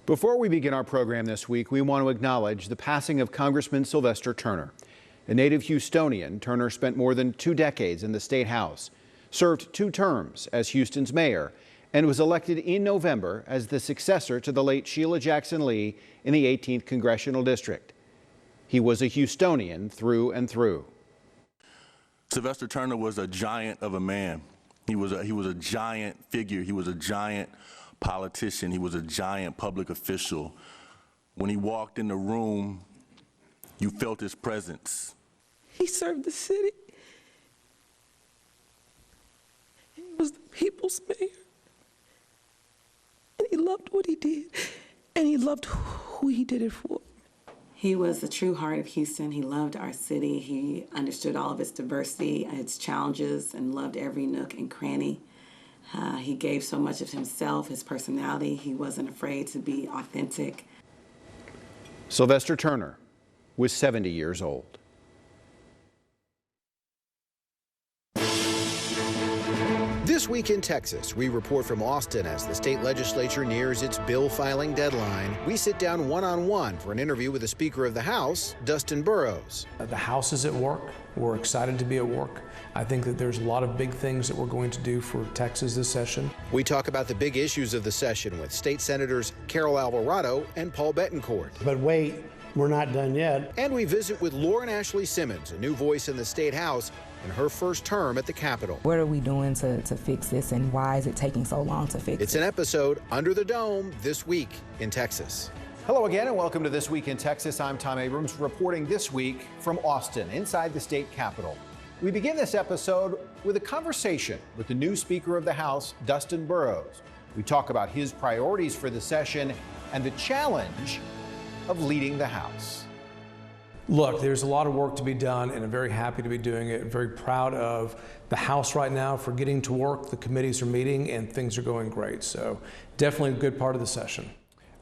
Before we begin our program this week, we want to acknowledge the passing of Congressman Sylvester Turner. A native Houstonian, Turner spent more than 2 decades in the State House, served 2 terms as Houston's mayor, and was elected in November as the successor to the late Sheila Jackson Lee in the 18th Congressional District. He was a Houstonian through and through. Sylvester Turner was a giant of a man. He was a giant figure. He was a giant politician. He was a giant public official. When he walked in the room, you felt his presence. He served the city. He was the people's mayor. And he loved what he did. And he loved who he did it for. He was the true heart of Houston. He loved our city. He understood all of its diversity, its challenges, and loved every nook and cranny. He gave so much of himself, his personality. He wasn't afraid to be authentic. Sylvester Turner was 70 years old. This week in Texas, we report from Austin as the state legislature nears its bill filing deadline. We sit down one-on-one for an interview with the Speaker of the House, Dustin Burrows. The House is at work. We're excited to be at work. I think that there's a lot of big things that we're going to do for Texas this session. We talk about the big issues of the session with State Senators Carol Alvarado and Paul Betancourt. But wait, we're not done yet. And we visit with Lauren Ashley Simmons, a new voice in the State House in her first term at the Capitol. What are we doing to fix this, and why is it taking so long to fix it? It's an episode Under the Dome this week in Texas. Hello again and welcome to This Week in Texas. I'm Tom Abrams reporting this week from Austin, inside the state capitol. We begin this episode with a conversation with the new Speaker of the House, Dustin Burrows. We talk about his priorities for the session and the challenge of leading the House. Look, there's a lot of work to be done, and I'm very happy to be doing it. Very proud of the House right now for getting to work. The committees are meeting, and things are going great. So definitely a good part of the session.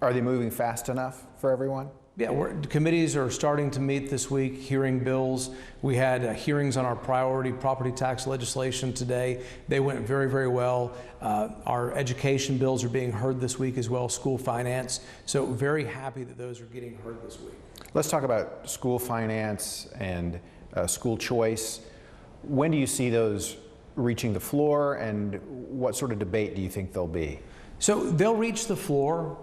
Are they moving fast enough for everyone? Yeah, the committees are starting to meet this week, hearing bills. We had hearings on our priority property tax legislation today. They went very, very well. Our education bills are being heard this week as well, school finance. So very happy that those are getting heard this week. Let's talk about school finance and school choice. When do you see those reaching the floor, and what sort of debate do you think there'll be? So they'll reach the floor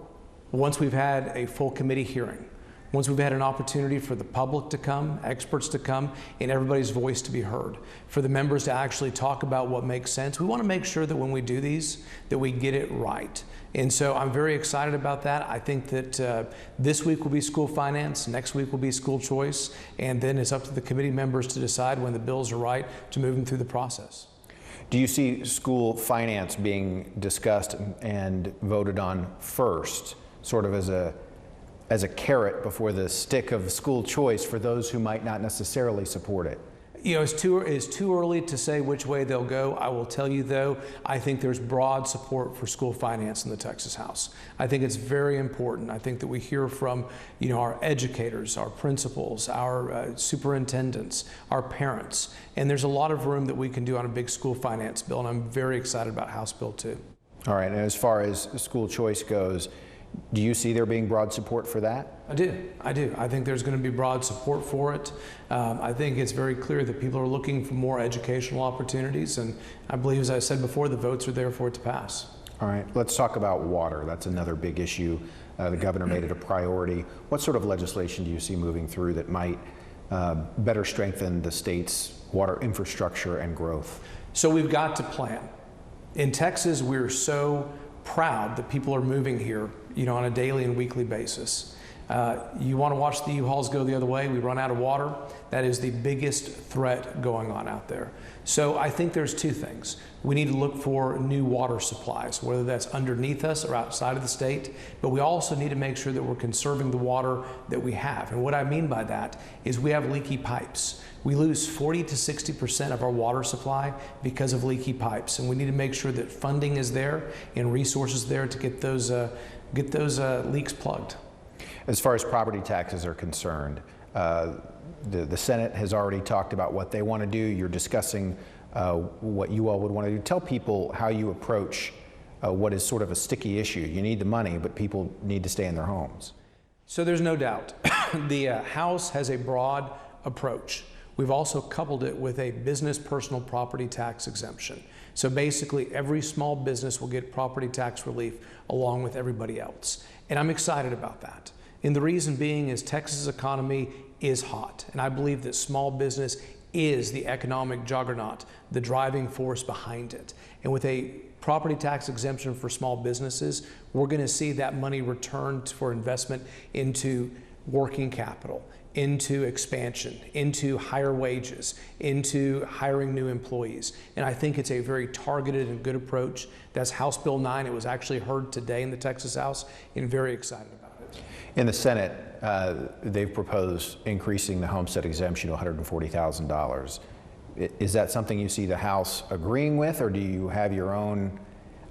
once we've had a full committee hearing. Once we've had an opportunity for the public to come, experts to come, and everybody's voice to be heard, for the members to actually talk about what makes sense. We want to make sure that when we do these, that we get it right. And so I'm very excited about that. I think that this week will be school finance, next week will be school choice, and then it's up to the committee members to decide when the bills are right to move them through the process. Do you see school finance being discussed and voted on first, sort of as a carrot before the stick of school choice for those who might not necessarily support it? You know, it's too early to say which way they'll go. I will tell you, though, I think there's broad support for school finance in the Texas House. I think it's very important. I think that we hear from, our educators, our principals, our superintendents, our parents, and there's a lot of room that we can do on a big school finance bill, and I'm very excited about House Bill 2. All right, and as far as school choice goes, do you see there being broad support for that? I do. I think there's going to be broad support for it. I think it's very clear that people are looking for more educational opportunities, and I believe, as I said before, the votes are there for it to pass. All right, let's talk about water. That's another big issue. The governor made it a priority. What sort of legislation do you see moving through that might better strengthen the state's water infrastructure and growth? So we've got to plan. In Texas, we're so proud that people are moving here, on a daily and weekly basis. You want to watch the U-Hauls go the other way, we run out of water. That is the biggest threat going on out there. So I think there's 2 things. We need to look for new water supplies, whether that's underneath us or outside of the state, but we also need to make sure that we're conserving the water that we have. And what I mean by that is we have leaky pipes. We lose 40 to 60% of our water supply because of leaky pipes, and we need to make sure that funding is there and resources there to get those leaks plugged. As far as property taxes are concerned, the Senate has already talked about what they want to do. You're discussing what you all would want to do. Tell people how you approach what is sort of a sticky issue. You need the money, but people need to stay in their homes. So there's no doubt the House has a broad approach. We've also coupled it with a business personal property tax exemption. So basically every small business will get property tax relief along with everybody else. And I'm excited about that. And the reason being is Texas' economy is hot. And I believe that small business is the economic juggernaut, the driving force behind it. And with a property tax exemption for small businesses, we're going to see that money returned for investment into working capital, into expansion, into higher wages, into hiring new employees. And I think it's a very targeted and good approach. That's House Bill 9. It was actually heard today in the Texas House, and very excited about it. In the Senate, they've proposed increasing the homestead exemption to $140,000. Is that something you see the House agreeing with, or do you have your own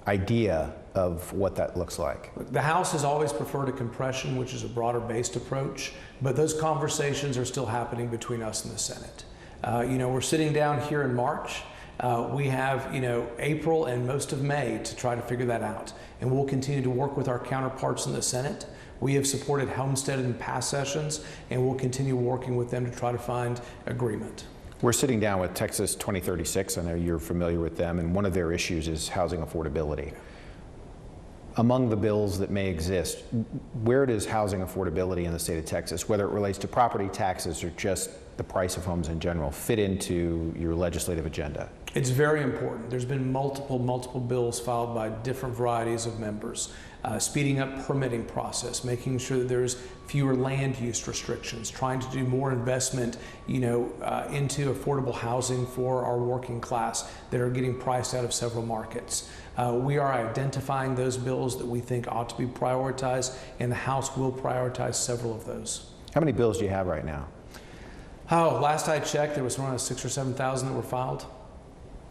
idea of what that looks like? The House has always preferred a compression, which is a broader based approach, but those conversations are still happening between us and the Senate. We're sitting down here in March. We have, April and most of May to try to figure that out. And we'll continue to work with our counterparts in the Senate. We have supported homestead in past sessions, and we'll continue working with them to try to find agreement. We're sitting down with Texas 2036. I know you're familiar with them, and one of their issues is housing affordability. Among the bills that may exist, where does housing affordability in the state of Texas, whether it relates to property taxes or just the price of homes in general, fit into your legislative agenda? It's very important. There's been multiple bills filed by different varieties of members. Speeding up permitting process, making sure that there's fewer land use restrictions, trying to do more investment, into affordable housing for our working class that are getting priced out of several markets. We are identifying those bills that we think ought to be prioritized, and the House will prioritize several of those. How many bills do you have right now? Oh, last I checked, there was around 6,000 or 7,000 that were filed.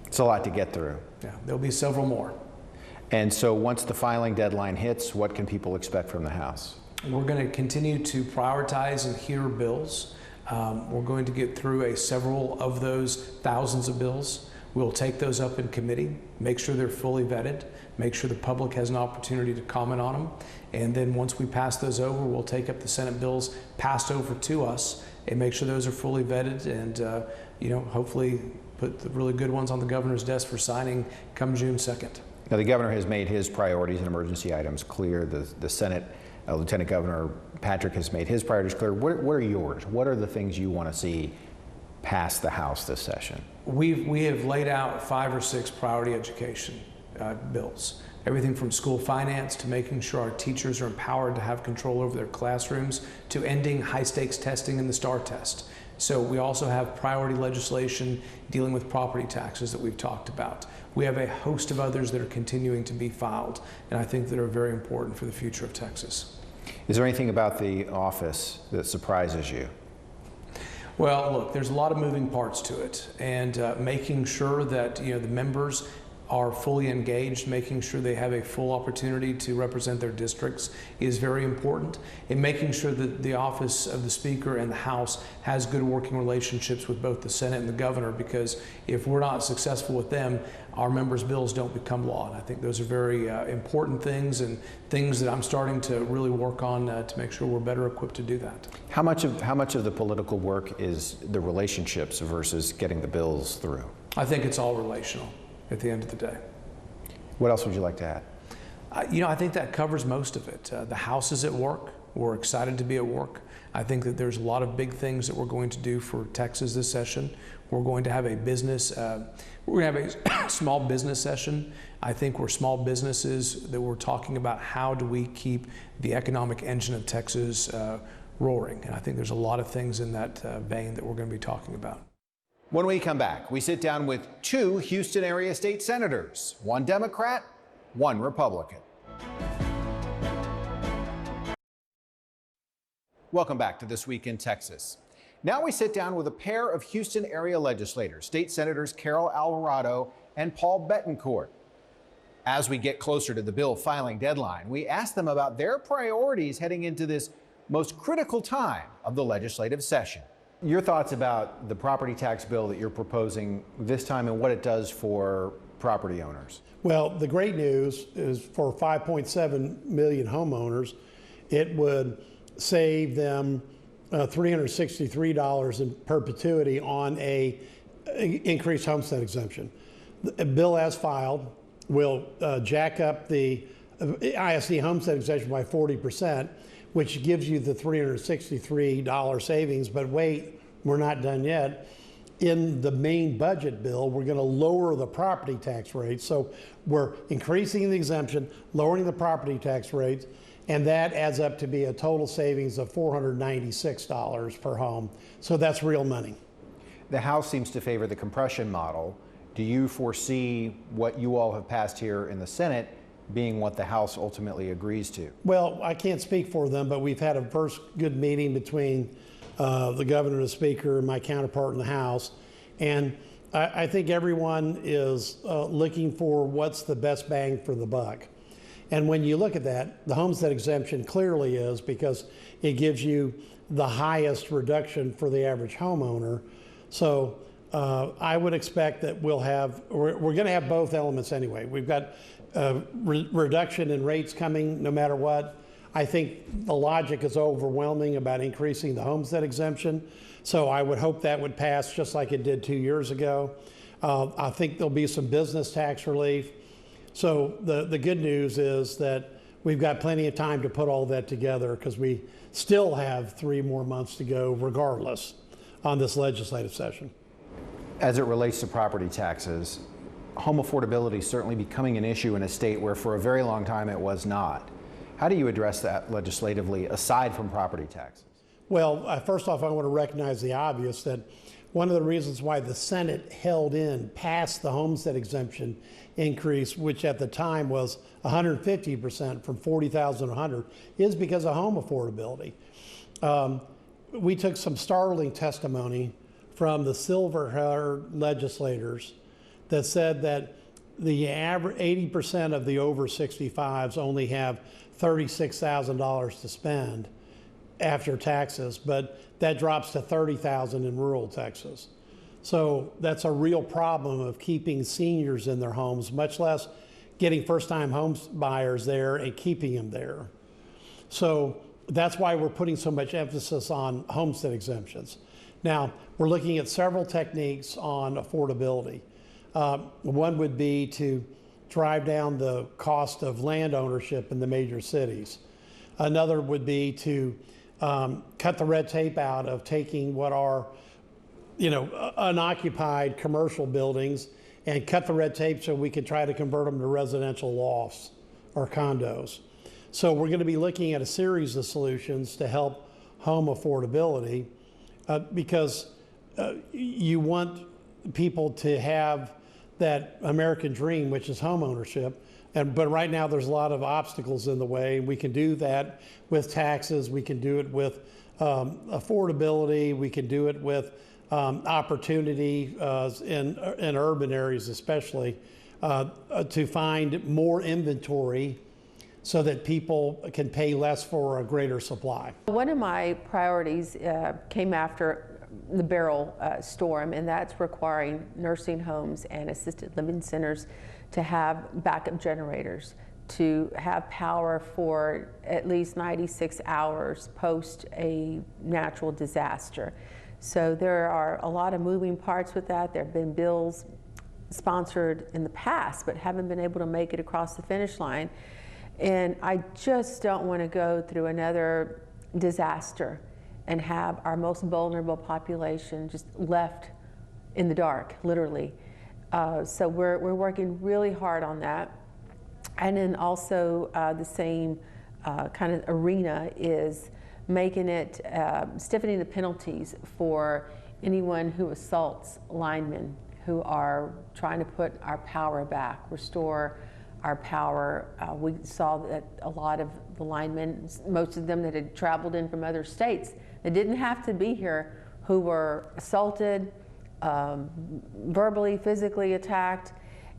It's a lot to get through. Yeah, there'll be several more. And so once the filing deadline hits, what can people expect from the House? We're going to continue to prioritize and hear bills. We're going to get through several of those thousands of bills. We'll take those up in committee, make sure they're fully vetted, make sure the public has an opportunity to comment on them. And then once we pass those over, we'll take up the Senate bills passed over to us and make sure those are fully vetted and, hopefully put the really good ones on the governor's desk for signing come June 2nd. Now, the governor has made his priorities and emergency items clear. The Senate, Lieutenant Governor Patrick has made his priorities clear. What are yours? What are the things you want to see pass the House this session? We have laid out 5 or 6 priority education bills. Everything from school finance to making sure our teachers are empowered to have control over their classrooms to ending high-stakes testing in the STAR test. So we also have priority legislation dealing with property taxes that we've talked about. We have a host of others that are continuing to be filed, and I think that are very important for the future of Texas. Is there anything about the office that surprises you? Well, look, there's a lot of moving parts to it, and making sure that the members are fully engaged, making sure they have a full opportunity to represent their districts is very important, and making sure that the office of the Speaker and the House has good working relationships with both the Senate and the governor, because if we're not successful with them, our members' bills don't become law. And I think those are very important things, and things that I'm starting to really work on to make sure we're better equipped to do that. How much of the political work is the relationships versus getting the bills through? I think it's all relational at the end of the day. What else would you like to add? I think that covers most of it. The House is at work. We're excited to be at work. I think that there's a lot of big things that we're going to do for Texas this session. We're going to have a small business session. I think we're small businesses that we're talking about how do we keep the economic engine of Texas roaring. And I think there's a lot of things in that vein that we're going to be talking about. When we come back, we sit down with 2 Houston area state senators, 1 Democrat, 1 Republican. Welcome back to This Week in Texas. Now we sit down with a pair of Houston area legislators, State Senators Carol Alvarado and Paul Bettencourt. As we get closer to the bill filing deadline, we ask them about their priorities heading into this most critical time of the legislative session. Your thoughts about the property tax bill that you're proposing this time and what it does for property owners? Well, the great news is for 5.7 million homeowners, it would save them $363 in perpetuity on a increased homestead exemption. The bill as filed will jack up the ISD homestead exemption by 40%, which gives you the $363 savings. But wait, we're not done yet. In the main budget bill, we're going to lower the property tax rate. So we're increasing the exemption, lowering the property tax rates, and that adds up to be a total savings of $496 per home. So that's real money. The House seems to favor the compression model. Do you foresee what you all have passed here in the Senate being what the House ultimately agrees to? Well, I can't speak for them, but we've had a first good meeting between the governor and the speaker and my counterpart in the House. And I think everyone is looking for what's the best bang for the buck. And when you look at that, the homestead exemption clearly is, because it gives you the highest reduction for the average homeowner. So I would expect that we're going to have both elements anyway. We've got reduction in rates coming no matter what. I think the logic is overwhelming about increasing the homestead exemption. So I would hope that would pass just like it did 2 years ago. I think there'll be some business tax relief. So the good news is that we've got plenty of time to put all that together, because we still have 3 more months to go regardless on this legislative session. As it relates to property taxes, home affordability is certainly becoming an issue in a state where for a very long time it was not. How do you address that legislatively aside from property taxes? Well, first off, I want to recognize the obvious, that one of the reasons why the Senate held in past the homestead exemption increase, which at the time was 150% from 40,000 to 100, is because of home affordability. We took some startling testimony from the silver-haired legislators that said that the average 80% of the over 65s only have $36,000 to spend after taxes, but that drops to $30,000 in rural Texas. So that's a real problem of keeping seniors in their homes, much less getting first-time home buyers there and keeping them there. So that's why we're putting so much emphasis on homestead exemptions. Now, we're looking at several techniques on affordability. One would be to drive down the cost of land ownership in the major cities. Another would be to cut the red tape out of taking what are, unoccupied commercial buildings and cut the red tape so we can try to convert them to residential lofts or condos. So we're going to be looking at a series of solutions to help home affordability because you want people to have that American dream, which is home ownership. But right now there's a lot of obstacles in the way. We can do that with taxes. We can do it with affordability. We can do it with opportunity in urban areas especially to find more inventory so that people can pay less for a greater supply. One of my priorities came after the Beryl storm, and that's requiring nursing homes and assisted living centers to have backup generators, to have power for at least 96 hours post a natural disaster. So there are a lot of moving parts with that. There have been bills sponsored in the past but haven't been able to make it across the finish line. And I just don't want to go through another disaster and have our most vulnerable population just left in the dark, literally. So we're working really hard on that. And then also the same kind of arena is making it, stiffening the penalties for anyone who assaults linemen who are trying to put our power back, restore our power. We saw that a lot of the linemen, most of them that had traveled in from other states, that didn't have to be here, who were assaulted, verbally, physically attacked,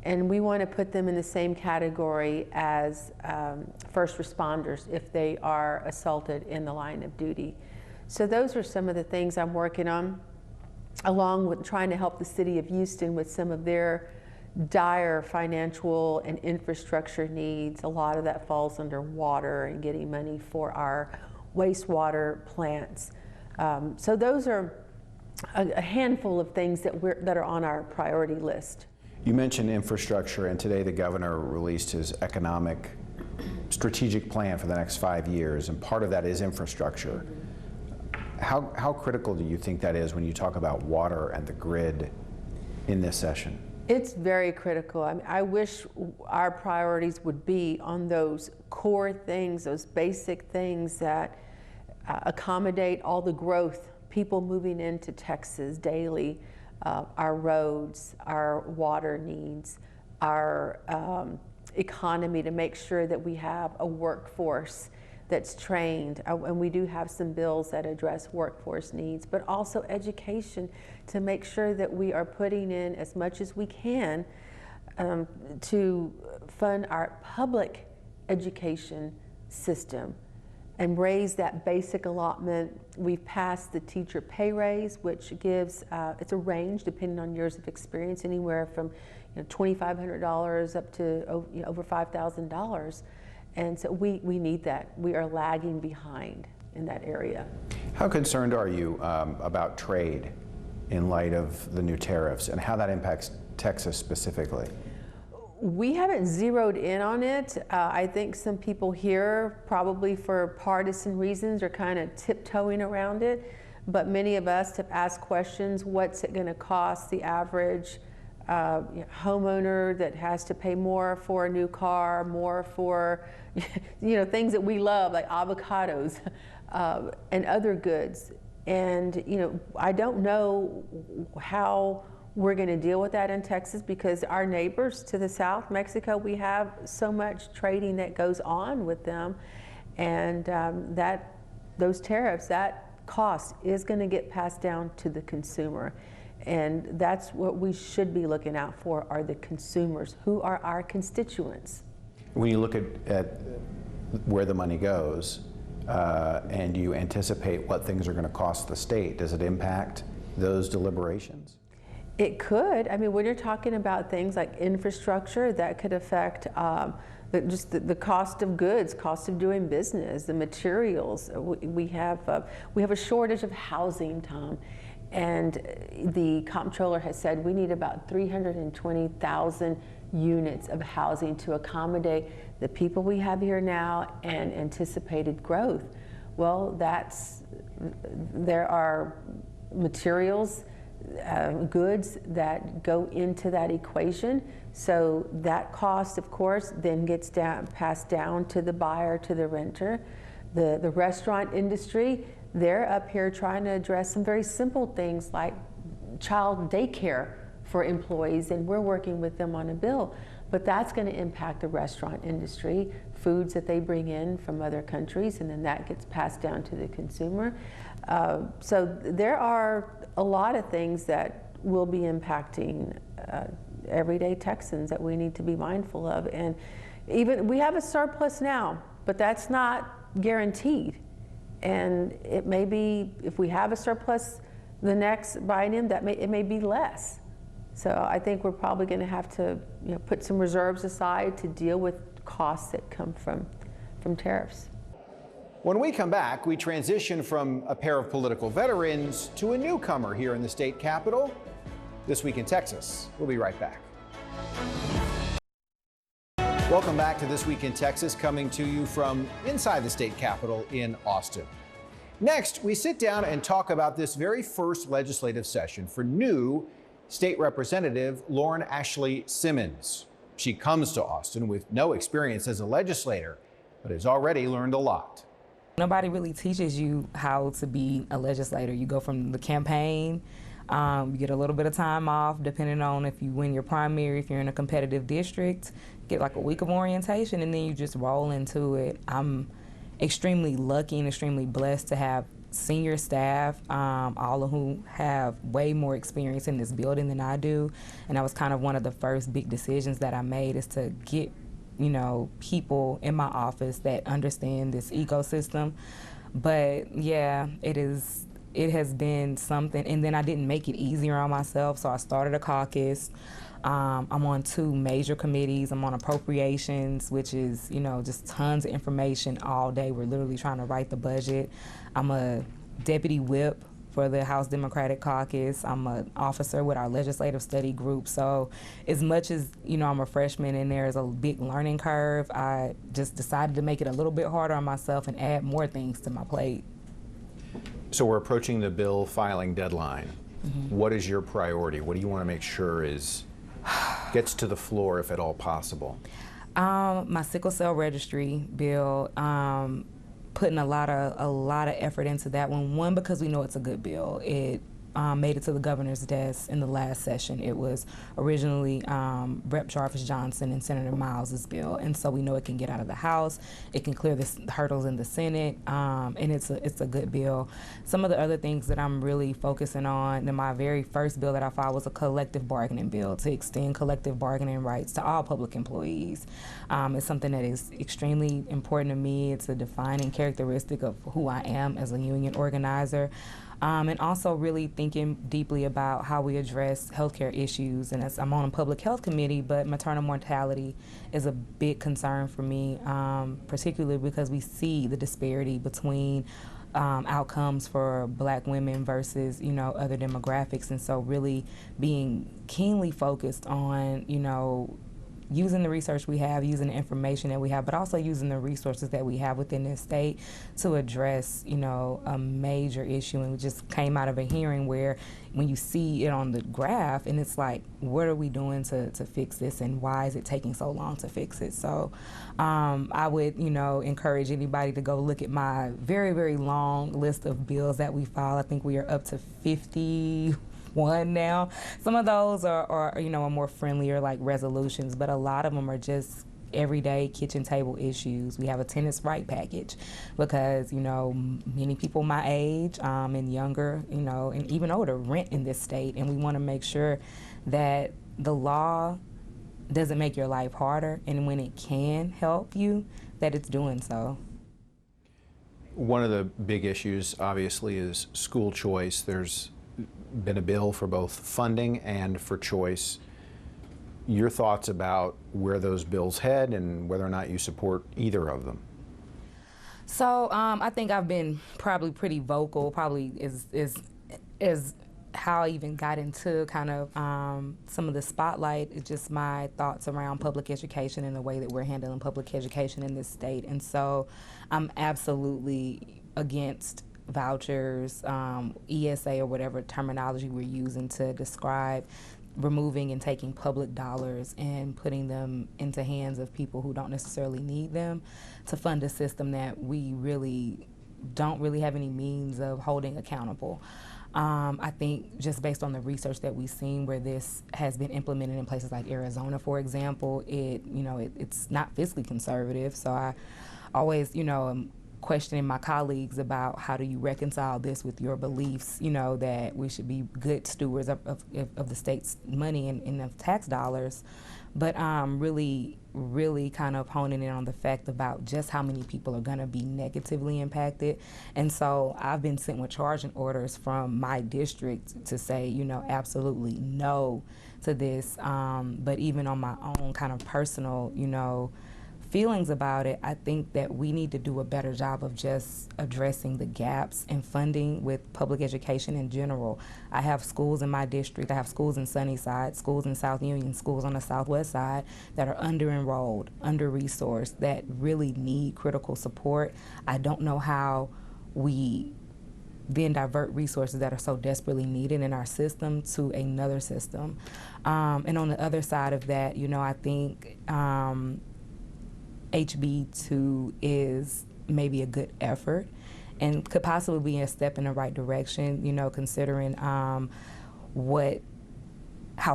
and we want to put them in the same category as first responders if they are assaulted in the line of duty. So those are some of the things I'm working on, along with trying to help the city of Houston with some of their dire financial and infrastructure needs. A lot of that falls under water and getting money for our wastewater plants. So those are a handful of things that are on our priority list. You mentioned infrastructure, and today the governor released his economic strategic plan for the next 5 years, and part of that is infrastructure. How critical do you think that is when you talk about water and the grid in this session? It's very critical. I mean, I wish our priorities would be on those core things, those basic things that accommodate all the growth, people moving into Texas daily, our roads, our water needs, our economy, to make sure that we have a workforce that's trained. And we do have some bills that address workforce needs, but also education, to make sure that we are putting in as much as we can to fund our public education system and raise that basic allotment. We've passed the teacher pay raise, which gives, it's a range depending on years of experience, anywhere from $2,500 up to over $5,000. And so we need that. We are lagging behind in that area. How concerned are you about trade in light of the new tariffs and how that impacts Texas specifically? We haven't zeroed in on it. I think some people here, probably for partisan reasons, are kind of tiptoeing around it. But many of us have asked questions: what's it going to cost the average homeowner that has to pay more for a new car, more for things that we love, like avocados and other goods? And I don't know how we're going to deal with that in Texas, because our neighbors to the south, Mexico, we have so much trading that goes on with them, and those tariffs, that cost is going to get passed down to the consumer. And that's what we should be looking out for, are the consumers, who are our constituents. When you look at where the money goes and you anticipate what things are going to cost the state, does it impact those deliberations? It could. I mean, when you're talking about things like infrastructure, that could affect just the cost of goods, cost of doing business, the materials. We have a shortage of housing, Tom. And the comptroller has said we need about 320,000 units of housing to accommodate the people we have here now and anticipated growth. Well, there are materials, goods that go into that equation. So that cost, of course, then gets passed down to the buyer, to the renter. The restaurant industry, they're up here trying to address some very simple things like child daycare for employees, and we're working with them on a bill. But that's going to impact the restaurant industry, foods that they bring in from other countries, and then that gets passed down to the consumer. So there are a lot of things that will be impacting everyday Texans that we need to be mindful of. And even we have a surplus now, but that's not guaranteed. And it may be, if we have a surplus the next biennium, it may be less. So I think we're probably going to have to put some reserves aside to deal with costs that come from tariffs. When we come back, we transition from a pair of political veterans to a newcomer here in the state capitol. This Week in Texas. We'll be right back. Welcome back to This Week in Texas, coming to you from inside the state capitol in Austin. Next, we sit down and talk about this very first legislative session for new State Representative Lauren Ashley Simmons. She comes to Austin with no experience as a legislator, but has already learned a lot. Nobody really teaches you how to be a legislator. You go from the campaign, you get a little bit of time off depending on if you win your primary, if you're in a competitive district, get like a week of orientation, and then you just roll into it. I'm extremely lucky and extremely blessed to have senior staff, all of whom have way more experience in this building than I do. And that was kind of one of the first big decisions that I made, is to get people in my office that understand this ecosystem. But yeah, it has been something. And then I didn't make it easier on myself, so I started a caucus. I'm on 2 major committees. I'm on appropriations, which is, just tons of information all day. We're literally trying to write the budget. I'm a deputy whip for the House Democratic Caucus. I'm an officer with our legislative study group. So as much as, I'm a freshman and there's a big learning curve, I just decided to make it a little bit harder on myself and add more things to my plate. So we're approaching the bill filing deadline. What is your priority? What do you want to make sure gets to the floor, if at all possible? My sickle cell registry bill, putting a lot of effort into that one. One, because we know it's a good bill. It made it to the governor's desk in the last session. It was originally Rep. Jarvis Johnson and Senator Miles's bill, and so we know it can get out of the House. It can clear the hurdles in the Senate, and it's a good bill. Some of the other things that I'm really focusing on, my very first bill that I filed was a collective bargaining bill to extend collective bargaining rights to all public employees. It's something that is extremely important to me. It's a defining characteristic of who I am as a union organizer. And also really thinking deeply about how we address healthcare issues. And I'm on a public health committee, but maternal mortality is a big concern for me, particularly because we see the disparity between outcomes for Black women versus, other demographics. And so really being keenly focused on, using the research we have, using the information that we have, but also using the resources that we have within this state to address, a major issue. And we just came out of a hearing where when you see it on the graph and it's like, what are we doing to fix this and why is it taking so long to fix it? So I would, encourage anybody to go look at my very, very long list of bills that we filed. I think we are up to 51 now. Some of those are more friendlier like resolutions, but a lot of them are just everyday kitchen table issues. We have a tenants' right package because, many people my age and younger, and even older rent in this state, and we want to make sure that the law doesn't make your life harder, and when it can help you, that it's doing so. One of the big issues, obviously, is school choice. There's been a bill for both funding and for choice. Your thoughts about where those bills head and whether or not you support either of them? So I think I've been probably pretty vocal, probably is how I even got into kind of some of the spotlight. It's just my thoughts around public education and the way that we're handling public education in this state. And so I'm absolutely against vouchers, ESA, or whatever terminology we're using to describe removing and taking public dollars and putting them into hands of people who don't necessarily need them to fund a system that we really don't really have any means of holding accountable. I think just based on the research that we've seen where this has been implemented in places like Arizona, for example, it's not fiscally conservative. So I always, am questioning my colleagues about how do you reconcile this with your beliefs, that we should be good stewards of the state's money and of tax dollars, but really kind of honing in on the fact about just how many people are going to be negatively impacted. And so I've been sent with charging orders from my district to say, absolutely no to this. But even on my own kind of personal, feelings about it, I think that we need to do a better job of just addressing the gaps in funding with public education in general. I have schools in my district, I have schools in Sunnyside, schools in South Union, schools on the Southwest side that are under-enrolled, under-resourced, that really need critical support. I don't know how we then divert resources that are so desperately needed in our system to another system. And on the other side of that, I think HB2 is maybe a good effort and could possibly be a step in the right direction, considering how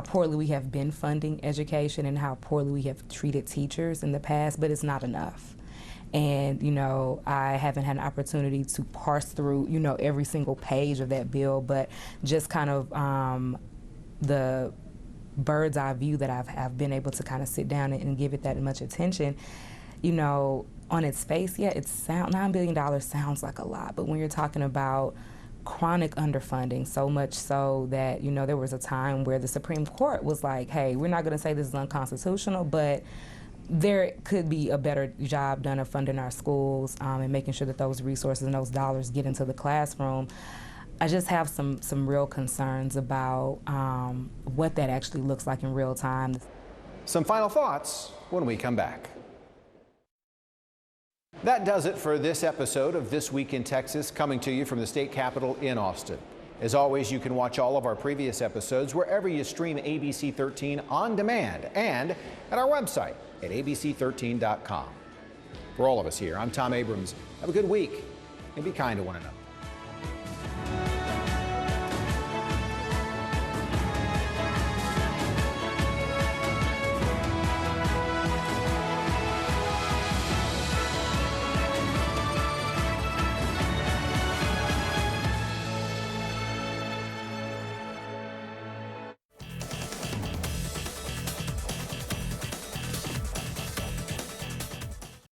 poorly we have been funding education and how poorly we have treated teachers in the past, but it's not enough. And, I haven't had an opportunity to parse through, every single page of that bill, but just kind of the bird's eye view that I've been able to kind of sit down and give it that much attention. On its face, yeah, $9 billion sounds like a lot, but when you're talking about chronic underfunding, so much so that, you know, there was a time where the Supreme Court was like, hey, we're not going to say this is unconstitutional, but there could be a better job done of funding our schools and making sure that those resources and those dollars get into the classroom. I just have some real concerns about what that actually looks like in real time. Some final thoughts when we come back. That does it for this episode of This Week in Texas, coming to you from the state capitol in Austin. As always, you can watch all of our previous episodes wherever you stream ABC 13 on demand and at our website at abc13.com. For all of us here, I'm Tom Abrams. Have a good week and be kind to one another.